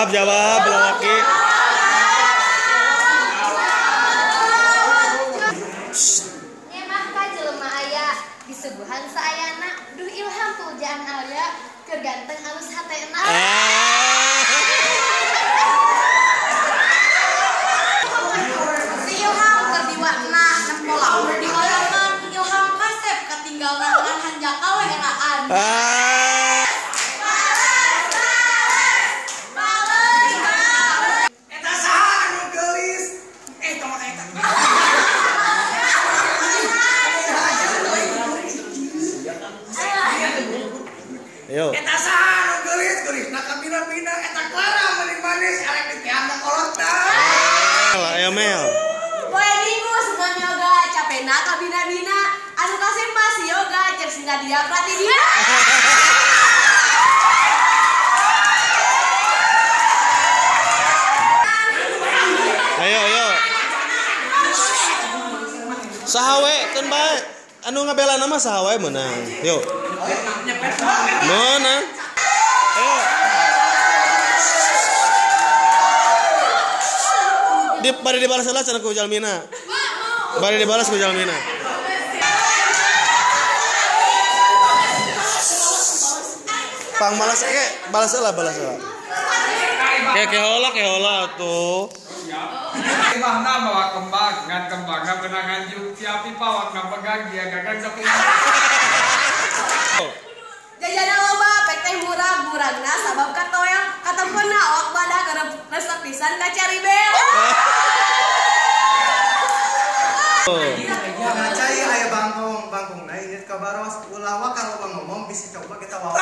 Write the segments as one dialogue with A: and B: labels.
A: Jawab lelaki.
B: Emah ka jelema aya disuguhan saayana duh ilham pujaan aya keur ganteng alus hatena. Si Ilham keur diwarna nempo laur di halaman Ilham kasep ketinggalan dengan hanjaka we eraan.
A: Ayo.
C: Eta saha nu geulis na kabina-bina eta Clara manis-manis arek ditiamna kolotna.
A: Ayo Mel.
B: Poe minggu sugan yoga capena kabina-bina anu kasempa si yoga cek singa dia pelatih dia.
A: Ayo. Sahawe kan bae. Anu ngabela nama sahawe menang. Yuk. Menang. Ayo. Bari dibalas heula cenah ku Jalmina. Bari dibalas ku Jalmina. Pang malas balas heula. Ke heula tuh.
C: Imahna bawa kembang, ngan kembangna beunang anjuk si api pawakna pegang dia gagang saking.
B: Jajana loba pek teh murag-muragna sabab katoyang katempuna awak badah keur resep pisan ka Caribel.
D: Ngacai aya bangkong ini kabaros ulah kalau ngomong bisa coba kita wawa.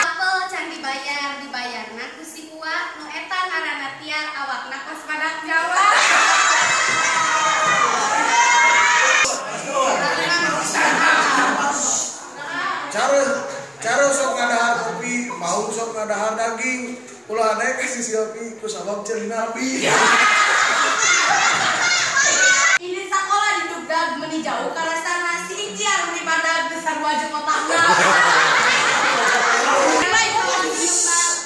B: Apel can dibayarna ku si Uwa nu eta ngaranna Tiar awakna kos padak Jawa.
D: Cara sok ngadahar kopi, mau sok ngadahar daging, ulah naik kasih siopi ku sabab ceun nabi.
B: Ini sekolah di Dugdag meni jauh karena sana si Iciar meni pada besar wajah otakna.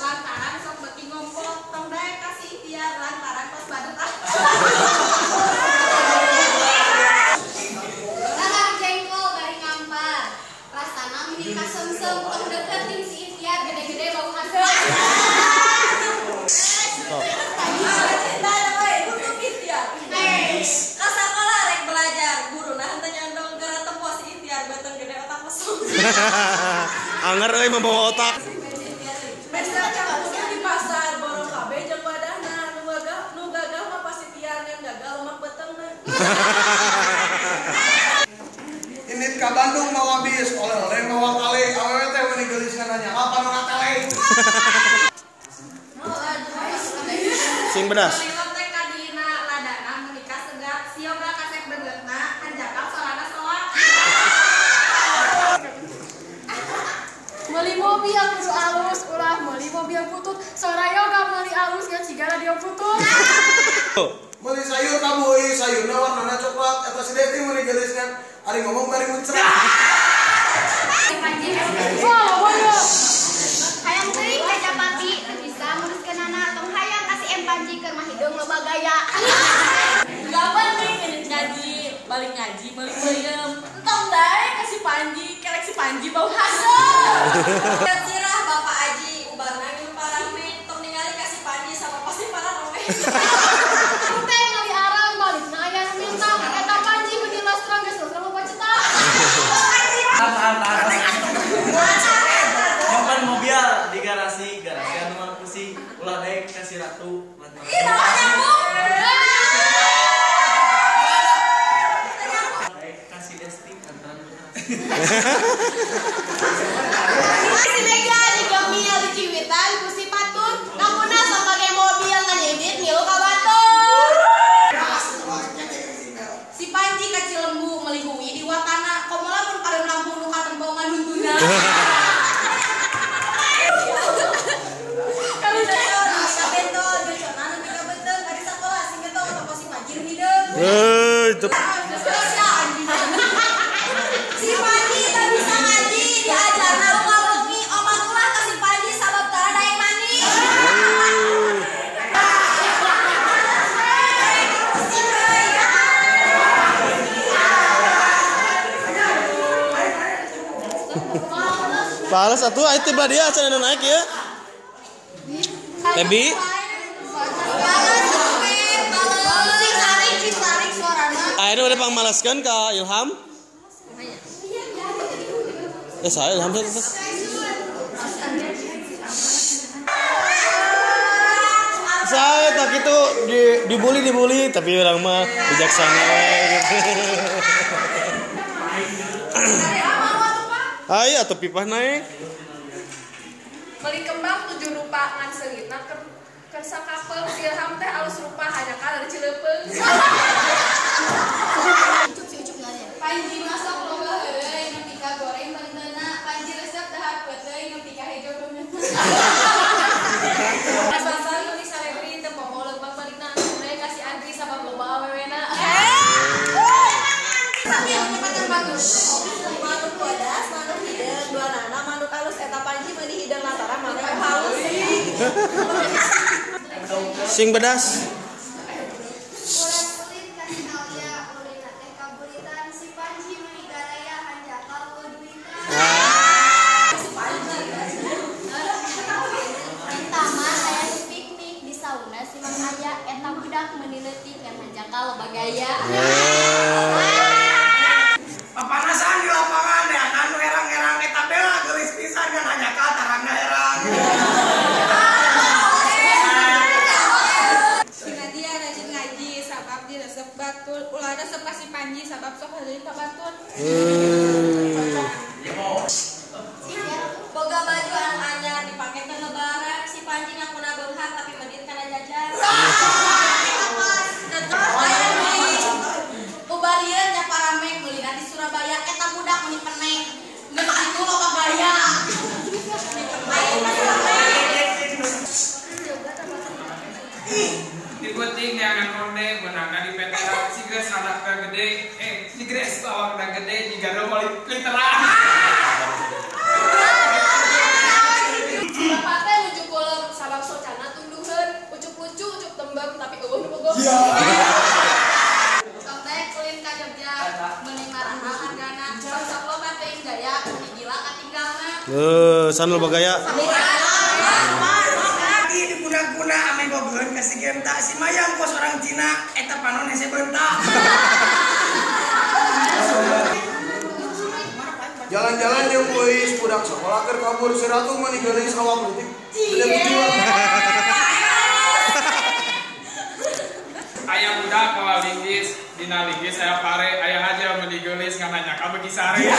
B: Lantaran sok beki ngompol tong daek kasih Iciar lantaran kos badut. Lahar jengkol bari ngampar. Rasana meni kasem-sem tong deketin si Iciar gede-gede bau hasil.
A: Anger euy membawa otak.
E: Besta campurnya di pasar borong kabe jeung wadahna nu gagah mah pasti Tiar yang gagal lemak betengna.
D: Ini ka Bandung mawa bis, oleh-oleh mawa kale, awewe teh meuni geulisna nanya apa nu kale.
A: Sing bedas.
E: Meuli mobil kudu alus ulah meuli mobil putut sora yoga meuli alus ngan sigana dia putut.
D: Meuli sayur kamu ieu sayurna warnana coklat eta si Deti meuli geulisna ari ngomong bari muncrat.
E: Wah, boyo.
B: Hayang teuing ka Japati teu bisa nguruskeunana tong hayang kasih Panji keur mah hidung loba gaya.
E: Gaban nih ngaji, balik ngaji, balik beuyeum. Entong dae kasih Panji, kelek si Panji bau hasil.
B: Sirah Bapak Aji ubarna ngilu parame tong ningali kasih Panji sama pasti para rame.
E: Teh ngali arang balikna aya nu minta eta Panji meuni lastra geus lastra loba cetak.
F: Nyimpen mobil di garasi anu mah pusing ulah daek kasih ratu lantaran.
B: Ih, nama nyambung.
F: Kasih Desti lantaran.
B: Si Mega di Gamil di Ciwitan ku si Patun ngapuna sok pake mobil nganyedit ngilu ka Batur. Si Panji ka Cilembu meuli huwi di Watana komola mun pareum lampung nu katempauan huntuna. Kami bentol, geconan nu pika beuteuh ka di sakola sing getol toko si Panji nu hideung.
A: Itu.
B: Si Panji tak bisa ngaji diajarna lu ngabeki omat ulah ka si Panji sabab tara daek mani.
A: Pales atuh aya tiba dia cenah naik ya. Tebi. Akhirnya udah pangmalaskan ke Ilham. Saya Ilham saya. Saya tak itu dibully tapi orang mah bijaksana gitu. Ayo atuh pipah naik.
E: Beli kembang 7 rupa ngan seulitna kersa kapel si Ilham teh alus rupa hanya ka dari Cilepeung. Panji masak loba heureuy nepi ka goreng benteuna, panji resep dahar peuteung nepi ka hejo beungeutna. Pasal beli sarebri teu pomo leumbang balikna mulai kasih Andri sabab loba awewena. Bagus. Manuk bodas, manuk hideung, duanana manuk alus eta panji meuni hideung lantaran manuk halus.
A: Sing bedas.
C: Papanasan di lapangan ya, anu herang-herang eta bela geulis pisan kan hanya ka tarangna herang.
E: Dia rajin ngaji sabab diresep batul, ulah resep kasih Panji sabab sok heuleuy ka batul. Boga baju anyar dipake ke lebaran si Panji ngakuna beunghar tapi medit kana jajan. Ubarian nya paramek meulina di Surabaya eta budak meuni penek. Geus kitu loba gaya.
C: Diputing neangan ronde menangna di PT si Gres anakna gede, si Gres awakna gede digaro balik literan.
E: Bapak teh nuju kolom sabab socana tunduheun, ucuk lucu, ucuk tembem tapi eueuh-eueuh. Sok teh kulin ka Jogja, meuni marah hargana, sok loba teuing gaya, meuni gila katinggalna.
A: Sanul bagaya.
C: Di guna-guna ame bogeun ka si Genta si Mayang kos orang Cina eta panon hese beunta.
D: Jalan-jalan yang boys budak sekolah keur kabur si Ratu mah ninggalin sawah politik.
C: Aya budak kawa linggis, dina linggis saya pare, aya aja mendigeulis ngananya ka begi sare.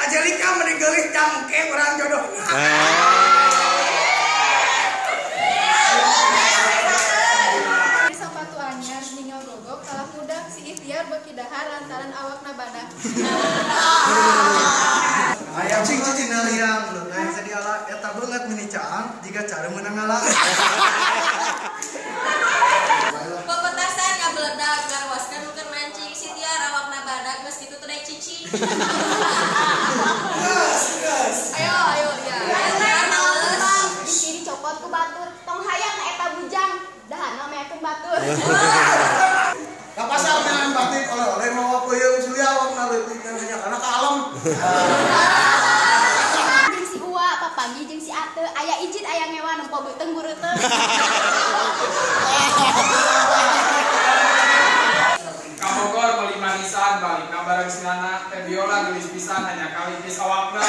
C: Ajalika mendigeulis camke urang jodohna.
E: Sepatu anyar ninggal gogok kalah mudak si Ikhtiar beki dahar lantaran awakna badak.
G: Ayam sing cicing liang, lu kayak sediala eta banget menicaan jika cara menang ngalah.
E: Pepetasan ngabeledak garwaskeun keur mancing si Tiar awakna badak geus kitu teh daek cicing. Ayo ya.
B: Di sini copot ku batur, tong hayang ka eta bujang, dahana meakeun batur.
D: Ka pasar dengan batik oleh-oleh mawa peuyeung sulia awakna leutik nya kana ka alam.
B: Jeung si Uwa, Papanggi jeung si Ate, aya ijit aya ngewa nempo beuteung gureuteung.
C: Ka Bogor beli manisan balikna bareng si Nana teh biola geulis pisan hanya kali pis awakna.